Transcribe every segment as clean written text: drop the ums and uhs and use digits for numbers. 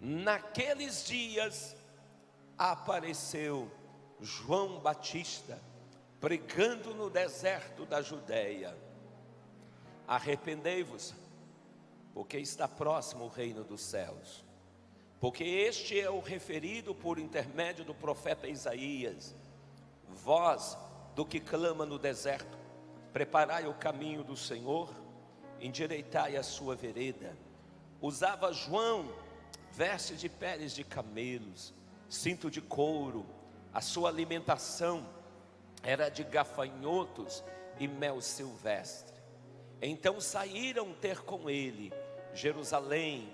naqueles dias apareceu João Batista, pregando no deserto da Judeia: arrependei-vos, porque está próximo o reino dos céus. Porque este é o referido por intermédio do profeta Isaías: voz do que clama no deserto, preparai o caminho do Senhor, endireitai a sua vereda. Usava João veste de peles de camelos, cinto de couro, a sua alimentação era de gafanhotos e mel silvestre. Então saíram ter com ele Jerusalém,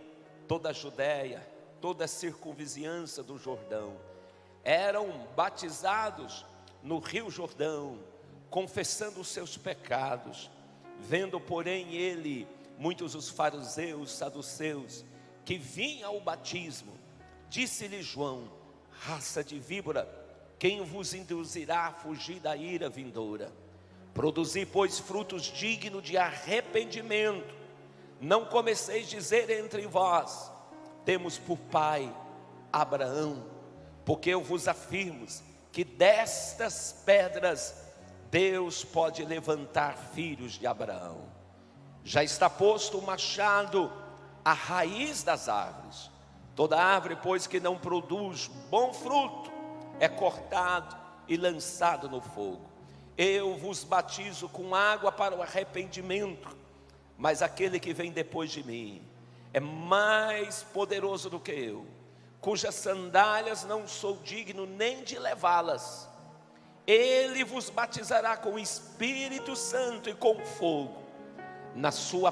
toda a Judéia, toda a circunvizinhança do Jordão. Eram batizados no rio Jordão, confessando os seus pecados. Vendo, porém, ele muitos os fariseus, saduceus, que vinham ao batismo, disse-lhe João: raça de víbora, quem vos induzirá a fugir da ira vindoura? Produzi, pois, frutos dignos de arrependimento. Não comeceis a dizer entre vós: temos por pai Abraão, porque eu vos afirmo que destas pedras Deus pode levantar filhos de Abraão. Já está posto o machado à raiz das árvores. Toda árvore, pois, que não produz bom fruto, é cortado e lançado no fogo. Eu vos batizo com água para o arrependimento, mas aquele que vem depois de mim é mais poderoso do que eu, cujas sandálias não sou digno nem de levá-las. Ele vos batizará com o Espírito Santo e com fogo. A sua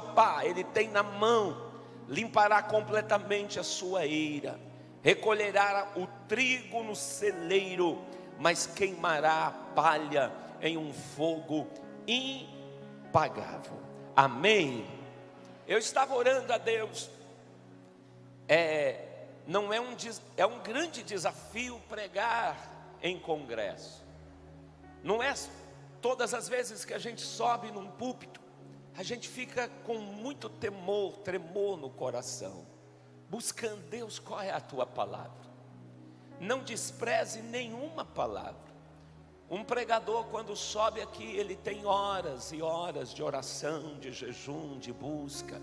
pá ele tem na mão, limpará completamente a sua eira, recolherá o trigo no celeiro, mas queimará a palha em um fogo impagável. Amém? Eu estava orando a Deus. É um grande desafio pregar em congresso. Não é todas as vezes que a gente sobe num púlpito, a gente fica com muito tremor no coração, buscando: Deus, qual é a tua palavra? Não despreze nenhuma palavra. Um pregador, quando sobe aqui, ele tem horas e horas de oração, de jejum, de busca,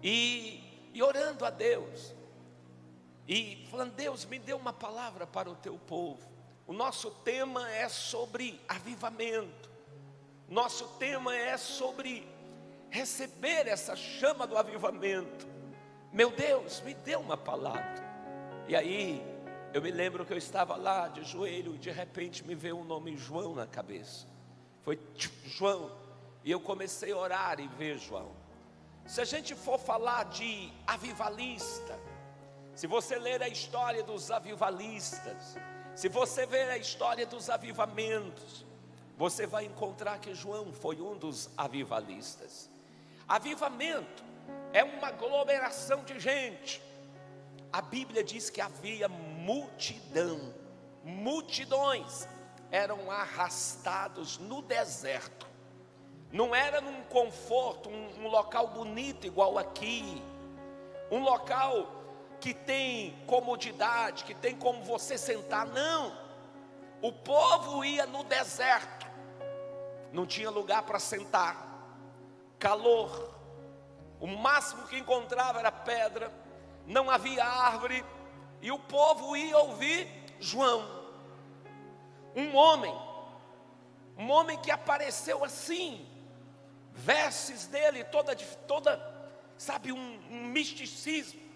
e orando a Deus, e falando: Deus, me dê uma palavra para o teu povo. O nosso tema é sobre avivamento. Nosso tema é sobre receber essa chama do avivamento. Meu Deus, me dê uma palavra. E aí, eu me lembro que eu estava lá de joelho e de repente me veio o nome João na cabeça. Foi João. E eu comecei a orar e ver João. Se a gente for falar de avivalista, se você ler a história dos avivalistas, se você ver a história dos avivamentos, você vai encontrar que João foi um dos avivalistas. Avivamento é uma aglomeração de gente. A Bíblia diz que havia multidão, multidões eram arrastados no deserto. Não era num conforto, um local bonito igual aqui, um local que tem comodidade, que tem como você sentar. Não, o povo ia no deserto, não tinha lugar para sentar, calor, o máximo que encontrava era pedra, não havia árvore, e o povo ia ouvir João, um homem que apareceu assim, vestes dele toda sabe, um misticismo.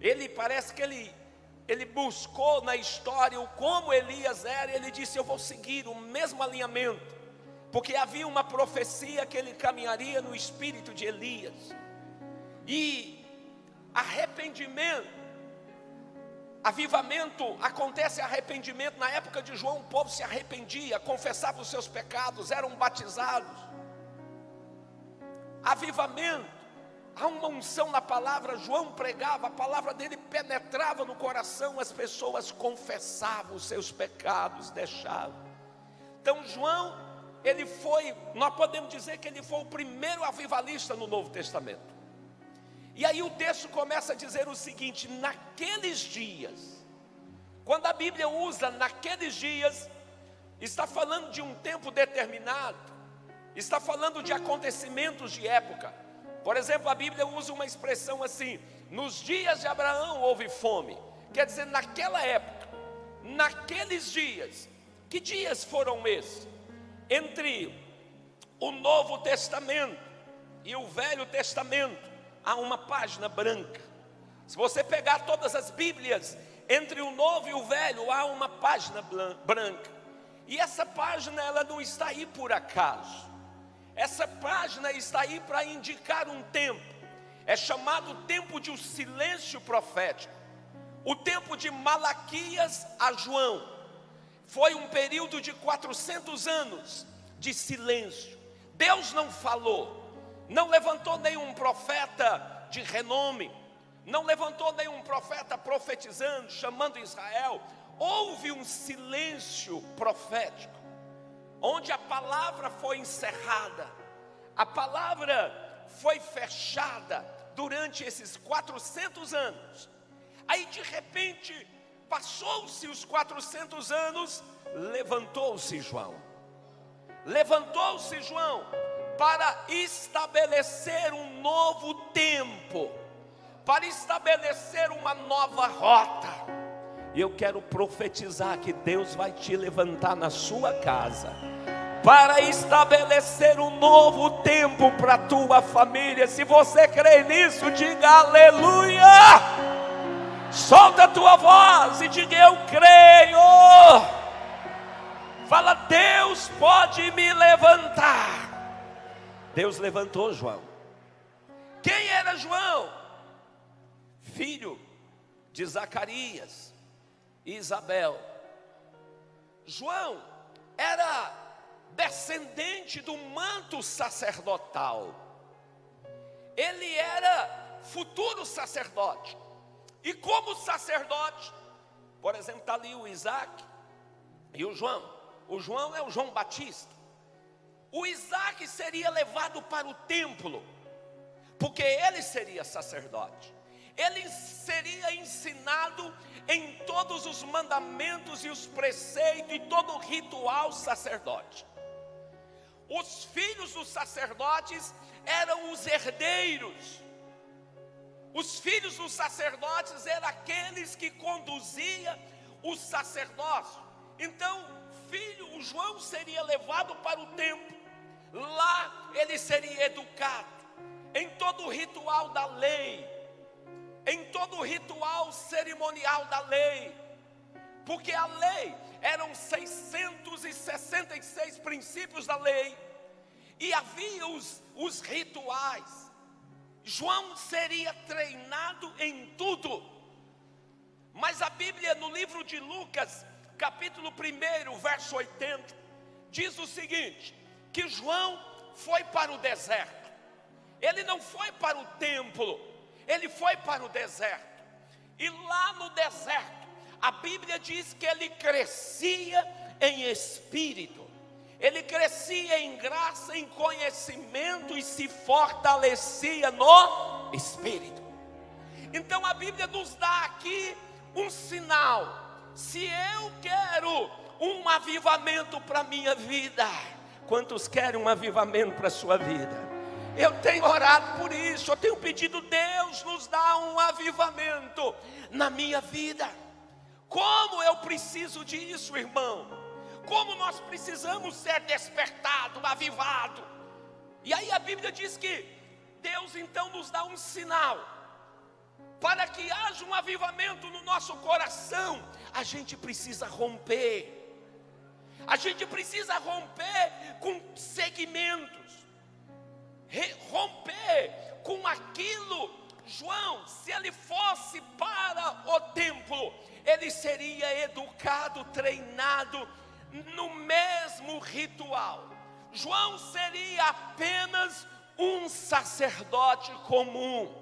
Ele parece que ele buscou na história o como Elias era, e ele disse: eu vou seguir o mesmo alinhamento, porque havia uma profecia que ele caminharia no espírito de Elias. E arrependimento, avivamento, acontece arrependimento. Na época de João, o povo se arrependia, confessava os seus pecados, eram batizados. Avivamento, há uma unção na palavra. João pregava, a palavra dele penetrava no coração, as pessoas confessavam os seus pecados, deixavam. Então João, nós podemos dizer que ele foi o primeiro avivalista no Novo Testamento. E aí o texto começa a dizer o seguinte: naqueles dias. Quando a Bíblia usa naqueles dias, está falando de um tempo determinado, está falando de acontecimentos de época. Por exemplo, a Bíblia usa uma expressão assim: nos dias de Abraão houve fome. Quer dizer, naquela época, naqueles dias. Que dias foram esses? Entre o Novo Testamento e o Velho Testamento há uma página branca. Se você pegar todas as Bíblias, entre o Novo e o Velho há uma página branca. E essa página, ela não está aí por acaso. Essa página está aí para indicar um tempo. É chamado tempo de um silêncio profético. O tempo de Malaquias a João foi um período de 400 anos de silêncio. Deus não falou, não levantou nenhum profeta de renome, não levantou nenhum profeta profetizando, chamando Israel. Houve um silêncio profético, onde a palavra foi encerrada, a palavra foi fechada durante esses 400 anos. Aí de repente, passou-se os 400 anos, levantou-se João para estabelecer um novo tempo, para estabelecer uma nova rota. E eu quero profetizar que Deus vai te levantar na sua casa para estabelecer um novo tempo para a tua família. Se você crê nisso, diga aleluia. Solta a tua voz e diga: eu creio. Fala: Deus pode me levantar. Deus levantou João. Quem era João? Filho de Zacarias e Isabel. João era descendente do manto sacerdotal. Ele era futuro sacerdote. E como sacerdote, por exemplo, está ali o Isaac e o João. O João é o João Batista. O Isaac seria levado para o templo, porque ele seria sacerdote. Ele seria ensinado em todos os mandamentos e os preceitos e todo o ritual sacerdote. Os filhos dos sacerdotes eram os herdeiros. Os filhos dos sacerdotes eram aqueles que conduziam o sacerdócio. Então, o João seria levado para o templo. Lá ele seria educado em todo o ritual da lei, em todo o ritual cerimonial da lei, porque a lei eram 666 princípios da lei, e havia os rituais. João seria treinado em tudo. Mas a Bíblia, no livro de Lucas, capítulo 1, verso 80, diz o seguinte: que João foi para o deserto. Ele não foi para o templo, ele foi para o deserto. E lá no deserto, a Bíblia diz que ele crescia em espírito. Ele crescia em graça, em conhecimento e se fortalecia no espírito. Então a Bíblia nos dá aqui um sinal. Se eu quero um avivamento para a minha vida, quantos querem um avivamento para a sua vida? Eu tenho orado por isso, eu tenho pedido: Deus nos dá um avivamento na minha vida. Como eu preciso disso, irmão? Como nós precisamos ser despertados, avivados. E aí a Bíblia diz que Deus então nos dá um sinal. Para que haja um avivamento no nosso coração, a gente precisa romper. A gente precisa romper com segmentos. Romper com aquilo. João, se ele fosse para o templo, ele seria educado, treinado no mesmo ritual. João seria apenas um sacerdote comum.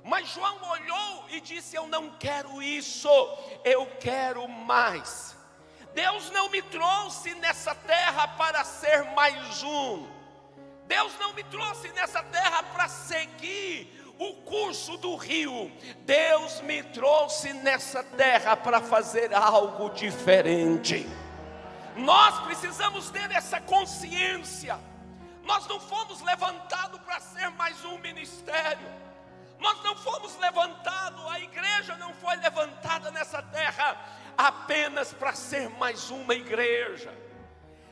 Mas João olhou e disse: eu não quero isso, eu quero mais. Deus não me trouxe nessa terra para ser mais um. Deus não me trouxe nessa terra para seguir o curso do rio. Deus me trouxe nessa terra para fazer algo diferente. Nós precisamos ter essa consciência. Nós não fomos levantados para ser mais um ministério. Nós não fomos levantados, a igreja não foi levantada nessa terra apenas para ser mais uma igreja.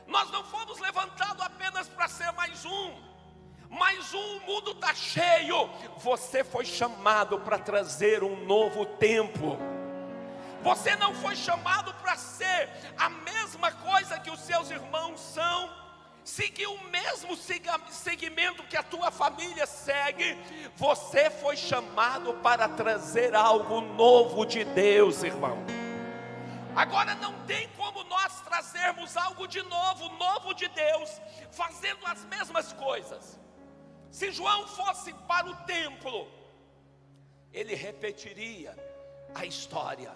Nós não fomos levantados apenas para ser mais um. O mundo está cheio. Você foi chamado para trazer um novo tempo. Você não foi chamado para ser a mesma coisa que os seus irmãos são, seguir o mesmo segmento que a tua família segue. Você foi chamado para trazer algo novo de Deus, irmão. Agora não tem como nós trazermos algo de novo de Deus, fazendo as mesmas coisas. Se João fosse para o templo, ele repetiria a história,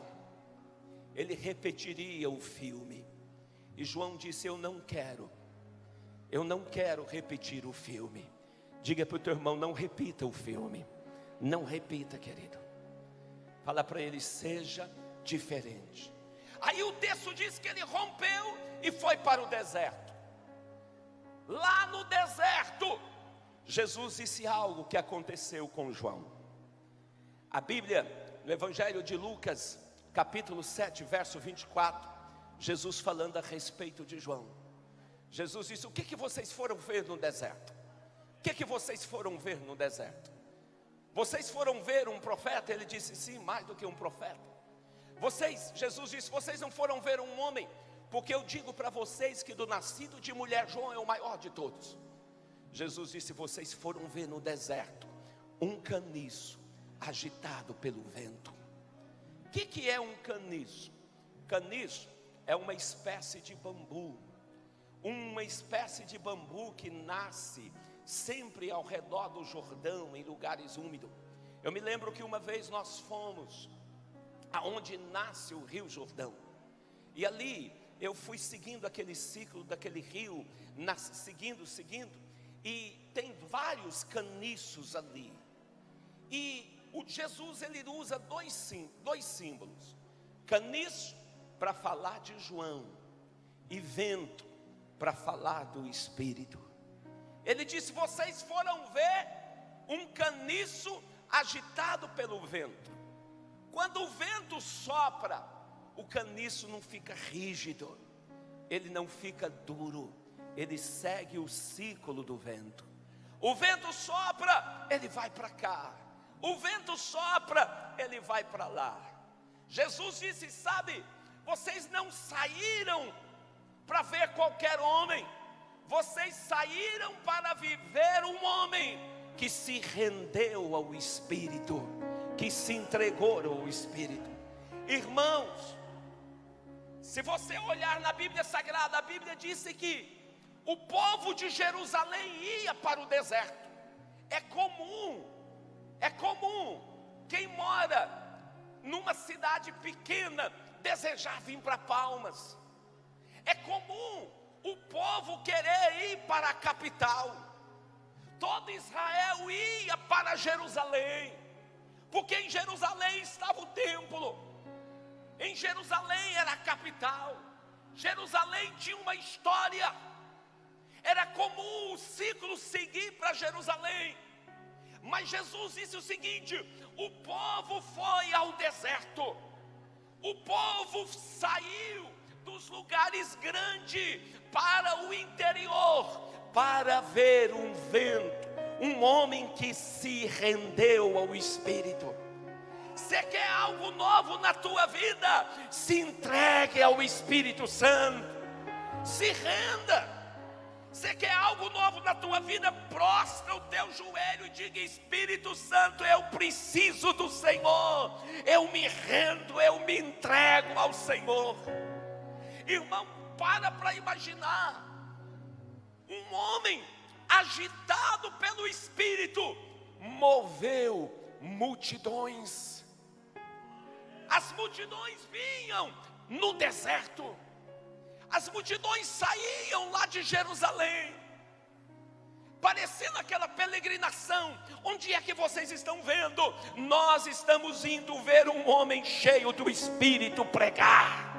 ele repetiria o filme. E João disse: eu não quero repetir o filme. Diga para o teu irmão: não repita o filme. Não repita, querido. Fala para ele: seja diferente. Aí o texto diz que ele rompeu e foi para o deserto. Lá no deserto, Jesus disse algo que aconteceu com João. A Bíblia, no Evangelho de Lucas, capítulo 7, verso 24, Jesus falando a respeito de João. Jesus disse: o que vocês foram ver no deserto? O que vocês foram ver no deserto? Vocês foram ver um profeta? Ele disse: sim, mais do que um profeta. Jesus disse: vocês não foram ver um homem, porque eu digo para vocês que do nascido de mulher João é o maior de todos. Jesus disse: vocês foram ver no deserto um caniço agitado pelo vento. O que é um caniço? Caniço é uma espécie de bambu. Uma espécie de bambu que nasce sempre ao redor do Jordão, em lugares úmidos. Eu me lembro que uma vez nós fomos aonde nasce o Rio Jordão, e ali eu fui seguindo aquele ciclo daquele rio, seguindo, e tem vários caniços ali. E o Jesus, ele usa dois símbolos: caniço para falar de João, e vento para falar do Espírito. Ele disse: vocês foram ver um caniço agitado pelo vento. Quando o vento sopra, o caniço não fica rígido, ele não fica duro, ele segue o ciclo do vento. O vento sopra, ele vai para cá. O vento sopra, ele vai para lá. Jesus disse: sabe, vocês não saíram para ver qualquer homem. Vocês saíram para viver um homem que se rendeu ao Espírito, que se entregou ao Espírito. Irmãos, se você olhar na Bíblia Sagrada, a Bíblia disse que o povo de Jerusalém ia para o deserto. É comum quem mora numa cidade pequena desejar vir para Palmas. É comum o povo querer ir para a capital. Todo Israel ia para Jerusalém, porque em Jerusalém estava o templo. Em Jerusalém era a capital. Jerusalém tinha uma história. Era comum o ciclo seguir para Jerusalém. Mas Jesus disse o seguinte: o povo foi ao deserto. O povo saiu dos lugares grandes para o interior, para ver um vento, um homem que se rendeu ao Espírito. Você quer algo novo na tua vida? Se entregue ao Espírito Santo. Se renda. Você quer algo novo na tua vida? Prostra o teu joelho e diga: Espírito Santo, eu preciso do Senhor. Eu me rendo, eu me entrego ao Senhor. Irmão, para imaginar um homem agitado pelo Espírito, moveu multidões. As multidões vinham no deserto. As multidões saíam lá de Jerusalém. parecendo aquela peregrinação. Onde é que vocês estão vendo? Nós estamos indo ver um homem cheio do Espírito pregar.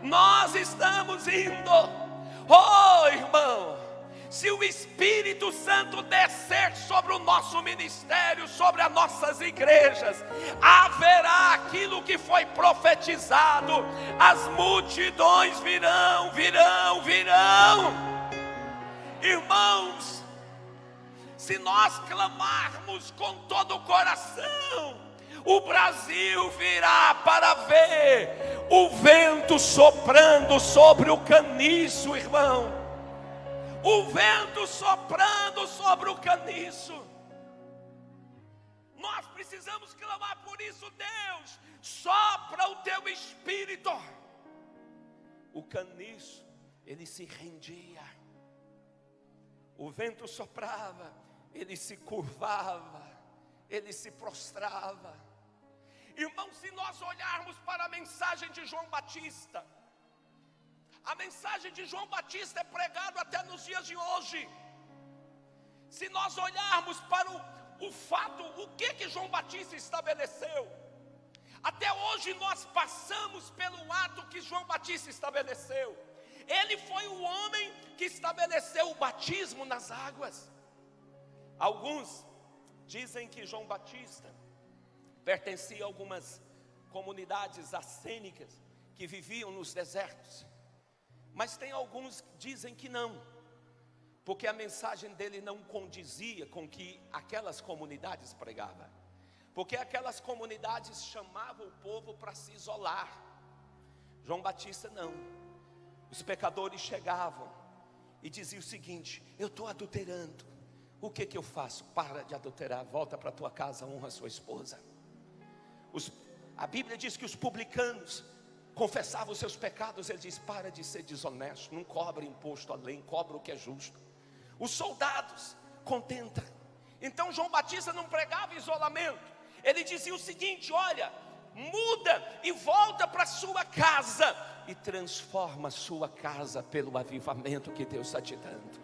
Nós estamos indo. Oh, irmão, se o Espírito Santo descer sobre o nosso ministério, sobre as nossas igrejas, haverá aquilo que foi profetizado. As multidões virão. Irmãos, se nós clamarmos com todo o coração, o Brasil virá para ver o vento soprando sobre o caniço, irmão. O vento soprando sobre o caniço. Nós precisamos clamar por isso. Deus, sopra o teu Espírito. O caniço, ele se rendia. O vento soprava, ele se curvava, ele se prostrava. Irmãos, se nós olharmos para a mensagem de João Batista, a mensagem de João Batista é pregada até nos dias de hoje. Se nós olharmos para o fato, o que João Batista estabeleceu, até hoje nós passamos pelo ato que João Batista estabeleceu. Ele foi o homem que estabeleceu o batismo nas águas. Alguns dizem que João Batista pertencia a algumas comunidades assênicas que viviam nos desertos. Mas tem alguns que dizem que não, porque a mensagem dele não condizia com o que aquelas comunidades pregavam. Porque aquelas comunidades chamavam o povo para se isolar. João Batista não. Os pecadores chegavam e diziam o seguinte: eu estou adulterando. O que eu faço? Para de adulterar, volta para a tua casa, honra a sua esposa. A Bíblia diz que os publicanos confessavam os seus pecados. Ele diz: para de ser desonesto, não cobra imposto além, cobra o que é justo. Os soldados contentam. Então João Batista não pregava isolamento. Ele dizia o seguinte: olha, muda e volta para sua casa e transforma a sua casa pelo avivamento que Deus está te dando.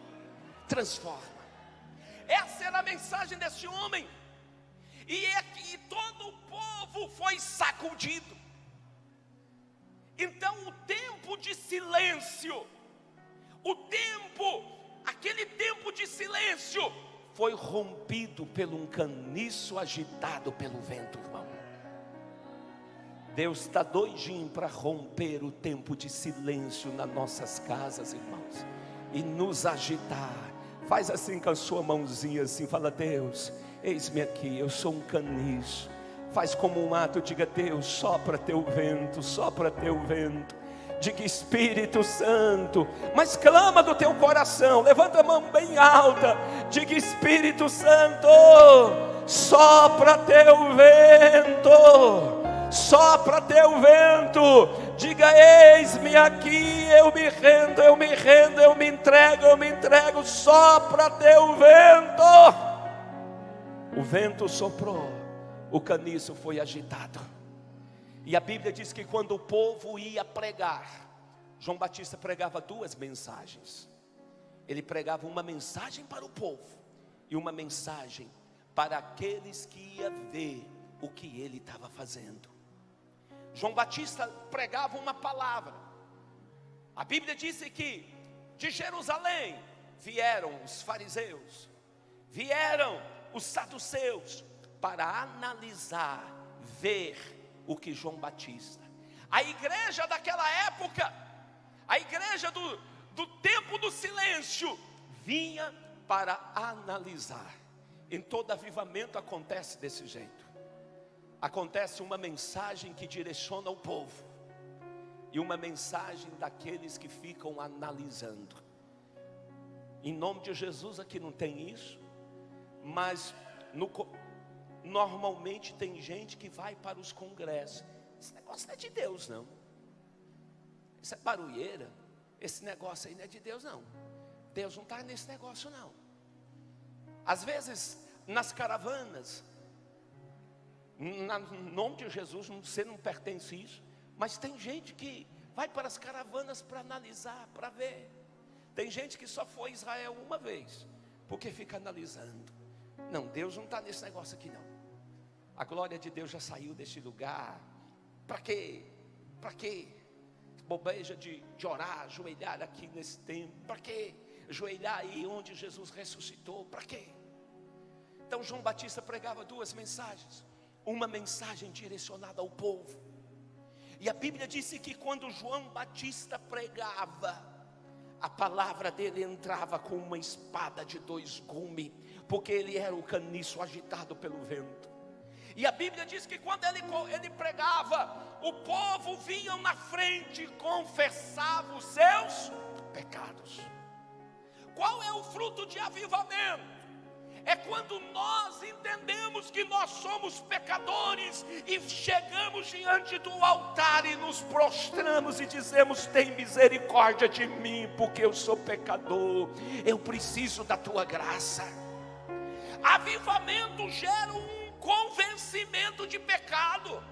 Transforma. Essa era a mensagem desse homem. E todo o povo foi sacudido. Então o tempo de silêncio, aquele tempo de silêncio foi rompido por um caniço agitado pelo vento, irmão. Deus está doidinho para romper o tempo de silêncio nas nossas casas, irmãos, e nos agitar. Faz assim com a sua mãozinha assim, fala: Deus, eis-me aqui, eu sou um caniço. Faz como um ato, diga: Deus, sopra teu vento, sopra teu vento. Diga: Espírito Santo, mas clama do teu coração, levanta a mão bem alta, diga: Espírito Santo, sopra teu vento, sopra teu vento. Diga: eis-me aqui, eu me rendo, eu me entrego, sopra teu vento. O vento soprou, o caniço foi agitado. E a Bíblia diz que quando o povo ia pregar, João Batista pregava duas mensagens. Ele pregava uma mensagem para o povo e uma mensagem para aqueles que iam ver o que ele estava fazendo. João Batista pregava uma palavra. A Bíblia disse que de Jerusalém vieram os fariseus, vieram os saduceus para analisar, ver o que João Batista, a igreja daquela época, a igreja do tempo do silêncio, vinha para analisar. Em todo avivamento acontece desse jeito. Acontece uma mensagem que direciona o povo e uma mensagem daqueles que ficam analisando. Em nome de Jesus aqui não tem isso, mas normalmente tem gente que vai para os congressos. Esse negócio não é de Deus não. Isso é barulheira. Esse negócio aí não é de Deus não. Deus não está nesse negócio não. Às vezes nas caravanas, em nome de Jesus, você não pertence a isso, mas tem gente que vai para as caravanas para analisar, para ver. Tem gente que só foi a Israel uma vez, Porque fica analisando. Não, Deus não está nesse negócio aqui não. A glória de Deus já saiu deste lugar. Para quê? Para quê? Bobeja de orar, ajoelhar aqui nesse tempo. Para quê? Ajoelhar aí onde Jesus ressuscitou. Para quê? Então João Batista pregava duas mensagens. Uma mensagem direcionada ao povo. E a Bíblia disse que quando João Batista pregava, a palavra dele entrava com uma espada de dois gumes, porque ele era o caniço agitado pelo vento. E a Bíblia diz que quando ele pregava, o povo vinha na frente e confessava os seus pecados. Qual é o fruto de avivamento? É quando nós entendemos que nós somos pecadores e chegamos diante do altar e nos prostramos e dizemos: tem misericórdia de mim, porque eu sou pecador, eu preciso da tua graça. Avivamento gera um convencimento de pecado.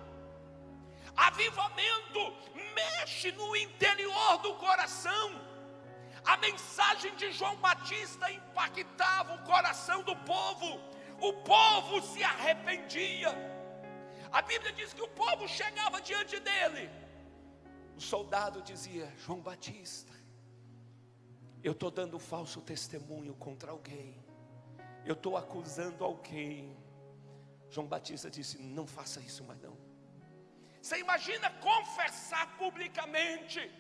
Avivamento mexe no interior do coração. A mensagem de João Batista impactava o coração do povo. O povo se arrependia. A Bíblia diz que o povo chegava diante dele. O soldado dizia: João Batista, eu estou dando falso testemunho contra alguém, eu estou acusando alguém. João Batista disse: não faça isso mais não. Você imagina confessar publicamente,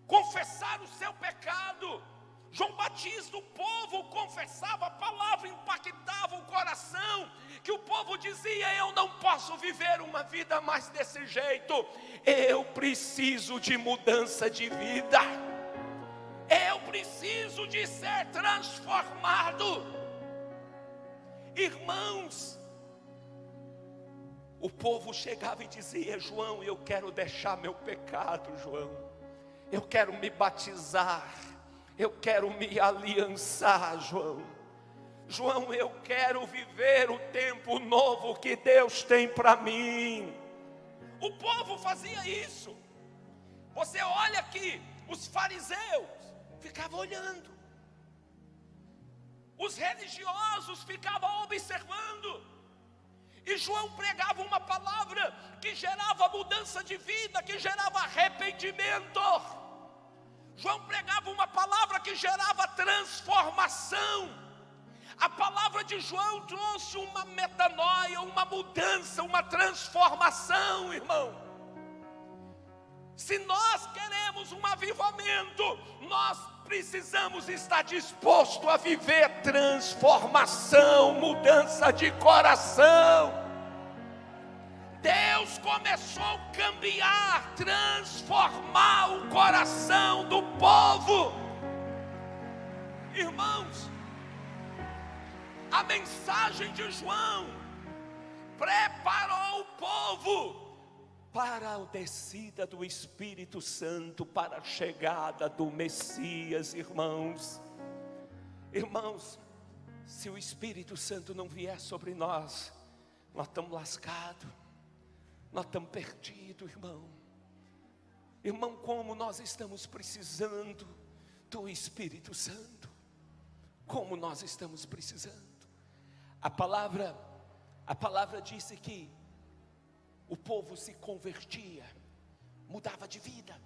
confessar o seu pecado. João Batista, o povo confessava, a palavra impactava o coração, que o povo dizia: eu não posso viver uma vida mais desse jeito, eu preciso de mudança de vida, eu preciso de ser transformado. Irmãos, o povo chegava e dizia: João, eu quero deixar meu pecado, João, eu quero me batizar, eu quero me aliançar, João. João, eu quero viver o tempo novo que Deus tem para mim. O povo fazia isso. Você olha aqui, os fariseus ficavam olhando, os religiosos ficavam observando, e João pregava uma palavra que gerava mudança de vida, que gerava arrependimento. João pregava uma palavra que gerava transformação. A palavra de João trouxe uma metanoia, uma mudança, uma transformação, irmão. Se nós queremos um avivamento, nós precisamos estar disposto a viver transformação, mudança de coração. Deus começou a cambiar, transformar o coração do povo. Irmãos, a mensagem de João preparou o povo para a descida do Espírito Santo, para a chegada do Messias, irmãos. Irmãos, se o Espírito Santo não vier sobre nós, nós estamos lascados, nós estamos perdidos, irmão. Irmão, como nós estamos precisando do Espírito Santo, como nós estamos precisando. A palavra disse que o povo se convertia, mudava de vida,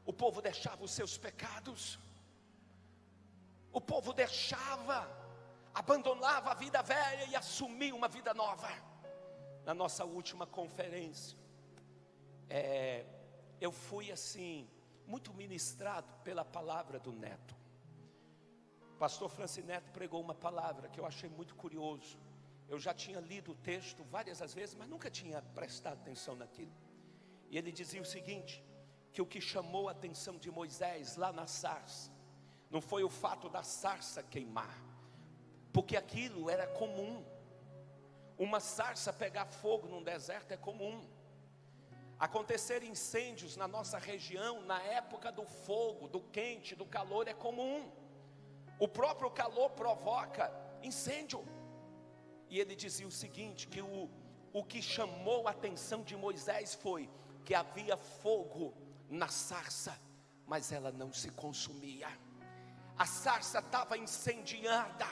o povo deixava os seus pecados, o povo abandonava a vida velha e assumia uma vida nova. Na nossa última conferência, eu fui assim, muito ministrado pela palavra do Neto. Pastor Francineto pregou uma palavra que eu achei muito curioso. Eu já tinha lido o texto várias vezes, mas nunca tinha prestado atenção naquilo. E ele dizia o seguinte, que o que chamou a atenção de Moisés lá na sarça, não foi o fato da sarça queimar, porque aquilo era comum. Uma sarça pegar fogo num deserto é comum. Acontecer incêndios na nossa região, na época do fogo, do quente, do calor, é comum. O próprio calor provoca incêndio. E ele dizia o seguinte, que o que chamou a atenção de Moisés foi que havia fogo na sarça, mas ela não se consumia. A sarça estava incendiada,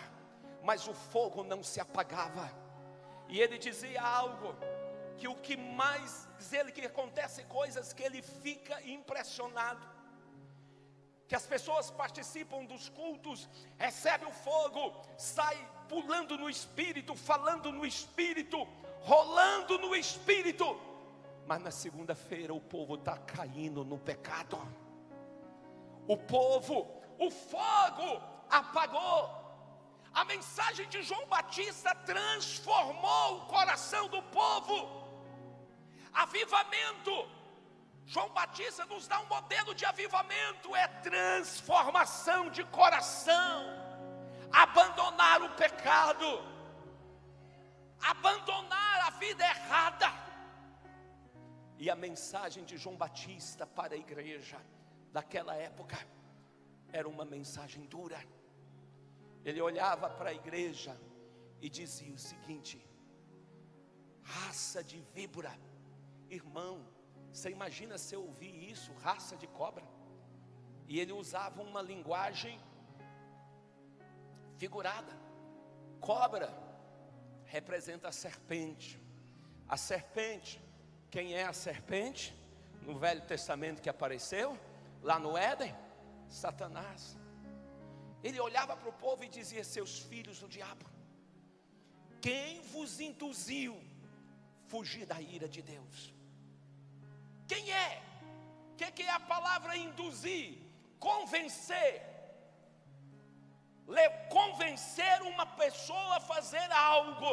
mas o fogo não se apagava. E ele dizia algo, que o que mais, diz ele, que acontece coisas que ele fica impressionado. Que as pessoas participam dos cultos, recebe o fogo, sai pulando no Espírito, falando no Espírito, rolando no Espírito. Mas na segunda-feira o povo está caindo no pecado. O fogo apagou. A mensagem de João Batista transformou o coração do povo. Avivamento. João Batista nos dá um modelo de avivamento, é transformação de coração, abandonar o pecado, abandonar a vida errada. E a mensagem de João Batista para a igreja daquela época era uma mensagem dura. Ele olhava para a igreja e dizia o seguinte: raça de víbora. Irmão, você imagina se eu ouvir isso, raça de cobra? E ele usava uma linguagem figurada. Cobra representa a serpente. A serpente, quem é a serpente? No Velho Testamento que apareceu, lá no Éden, Satanás. Ele olhava para o povo e dizia: seus filhos do diabo, quem vos induziu fugir da ira de Deus? Quem é? O que é a palavra induzir? Convencer. Convencer uma pessoa a fazer algo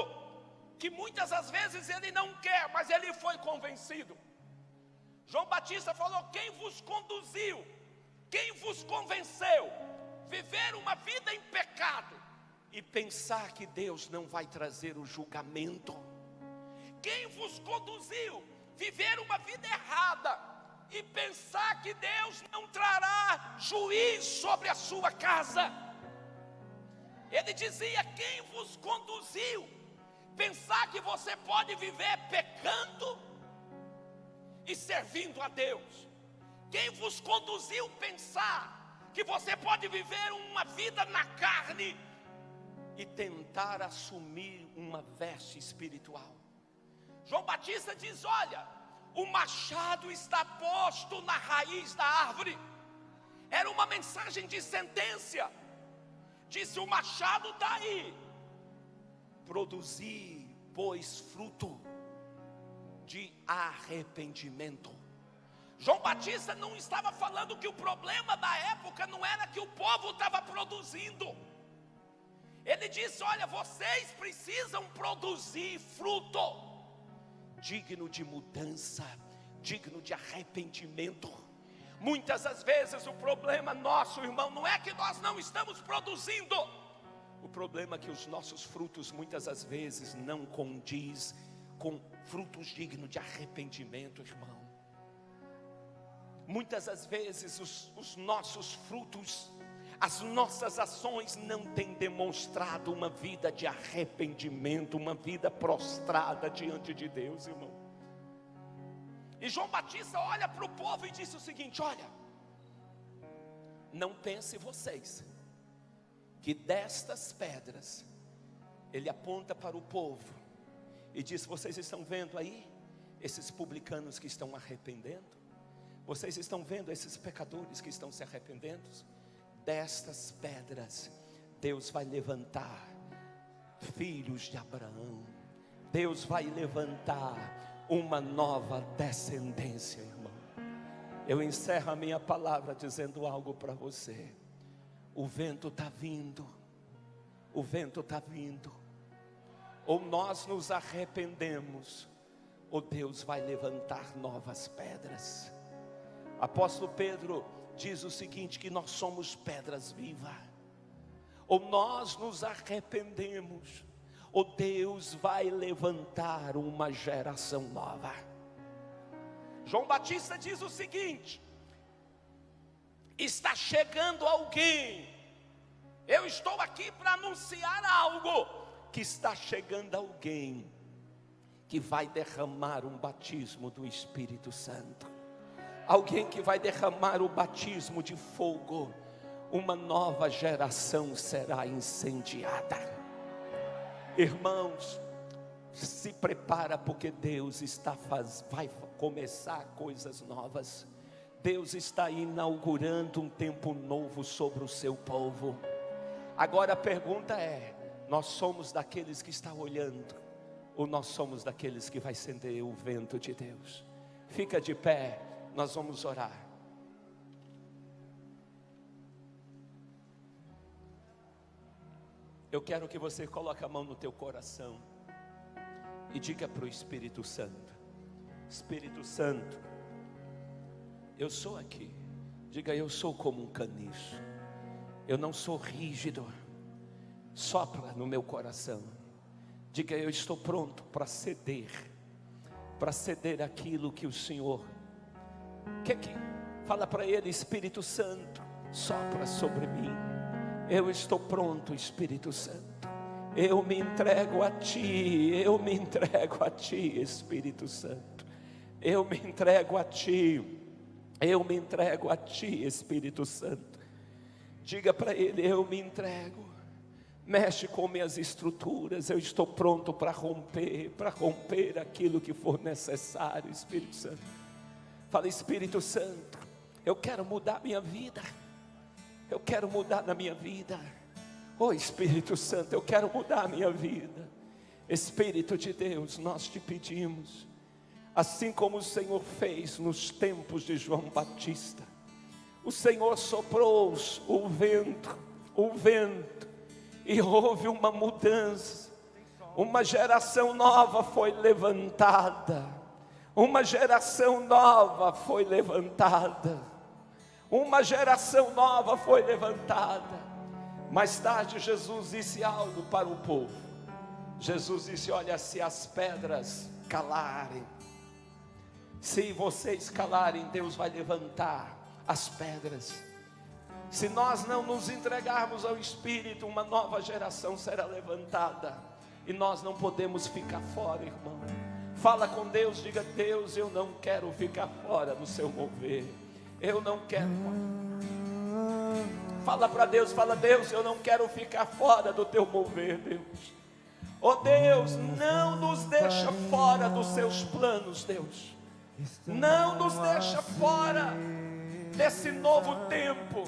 que muitas das vezes ele não quer, mas ele foi convencido. João Batista falou: quem vos conduziu? Quem vos convenceu? Viver uma vida em pecado e pensar que Deus não vai trazer o julgamento. Quem vos conduziu? Viver uma vida errada e pensar que Deus não trará juízo sobre a sua casa. Ele dizia: quem vos conduziu? Pensar que você pode viver pecando e servindo a Deus. Quem vos conduziu pensar que você pode viver uma vida na carne e tentar assumir uma veste espiritual? João Batista diz: olha, o machado está posto na raiz da árvore. Era uma mensagem de sentença. Disse: o machado está aí. Produzir, pois, fruto de arrependimento. João Batista não estava falando que o problema da época não era que o povo estava produzindo. Ele disse: olha, vocês precisam produzir fruto digno de mudança, digno de arrependimento. Muitas das vezes o problema nosso, irmão, não é que nós não estamos produzindo. O problema é que os nossos frutos muitas das vezes não condiz com frutos dignos de arrependimento, irmão. Muitas das vezes os nossos frutos, as nossas ações não têm demonstrado uma vida de arrependimento, uma vida prostrada diante de Deus, irmão. E João Batista olha para o povo e disse o seguinte: olha, não pense vocês que destas pedras, ele aponta para o povo e diz: vocês estão vendo aí esses publicanos que estão arrependendo? Vocês estão vendo esses pecadores que estão se arrependendo? Destas pedras Deus vai levantar filhos de Abraão. Deus vai levantar uma nova descendência, irmão. Eu encerro a minha palavra dizendo algo para você. O vento está vindo. O vento está vindo. Ou nós nos arrependemos, ou Deus vai levantar novas pedras. Apóstolo Pedro diz o seguinte, que nós somos pedras vivas. Ou nós nos arrependemos, ou Deus vai levantar uma geração nova. João Batista diz o seguinte: está chegando alguém. Eu estou aqui para anunciar algo, que está chegando alguém que vai derramar um batismo do Espírito Santo. Alguém que vai derramar o batismo de fogo, uma nova geração será incendiada. Irmãos, se prepara, porque Deus vai começar coisas novas. Deus está inaugurando um tempo novo sobre o seu povo. Agora a pergunta é: nós somos daqueles que estão olhando, ou nós somos daqueles que vai acender o vento de Deus? Fica de pé, nós vamos orar. Eu quero que você coloque a mão no teu coração e diga para o Espírito Santo: Espírito Santo, eu sou aqui. Diga: eu sou como um caniço, eu não sou rígido. Sopra no meu coração. Diga: eu estou pronto para ceder aquilo que o Senhor quer. Fala para Ele: Espírito Santo, sopra sobre mim. Eu estou pronto, Espírito Santo. Eu me entrego a Ti, eu me entrego a Ti, Espírito Santo. Eu me entrego a Ti, eu me entrego a Ti, Espírito Santo. Diga para Ele: eu me entrego. Mexe com minhas estruturas, eu estou pronto para romper aquilo que for necessário, Espírito Santo. Fala: Espírito Santo, eu quero mudar minha vida. Eu quero mudar na minha vida. Oh Espírito Santo, eu quero mudar a minha vida. Espírito de Deus, nós te pedimos, assim como o Senhor fez nos tempos de João Batista. O Senhor soprou o vento, e houve uma mudança. Uma geração nova foi levantada. Uma geração nova foi levantada. Uma geração nova foi levantada. Mais tarde Jesus disse algo para o povo. Jesus disse: olha, se as pedras calarem, se vocês calarem, Deus vai levantar as pedras. Se nós não nos entregarmos ao Espírito, uma nova geração será levantada. E nós não podemos ficar fora, irmão. Fala com Deus, diga: Deus, eu não quero ficar fora do seu mover. Eu não quero. Fala para Deus, fala: Deus, eu não quero ficar fora do teu mover, Deus. Oh Deus, não nos deixa fora dos seus planos, Deus. Não nos deixa fora desse novo tempo.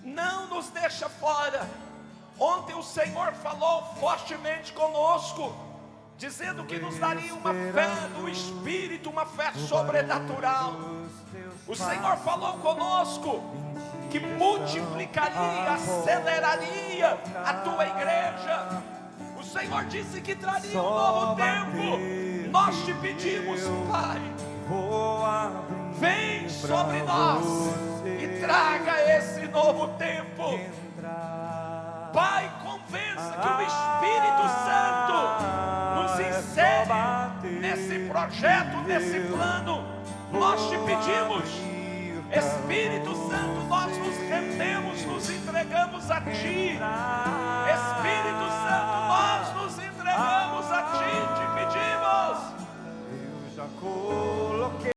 Não nos deixa fora. Ontem o Senhor falou fortemente conosco, dizendo que nos daria uma fé do Espírito, uma fé sobrenatural. O Senhor falou conosco que multiplicaria, aceleraria a tua igreja. O Senhor disse que traria um novo tempo. Nós te pedimos, Pai, vem sobre nós e traga esse novo tempo. Pai, convença que o Espírito Santo nos insere nesse projeto, nesse plano. Nós te pedimos, Espírito Santo, nós nos rendemos, nos entregamos a Ti.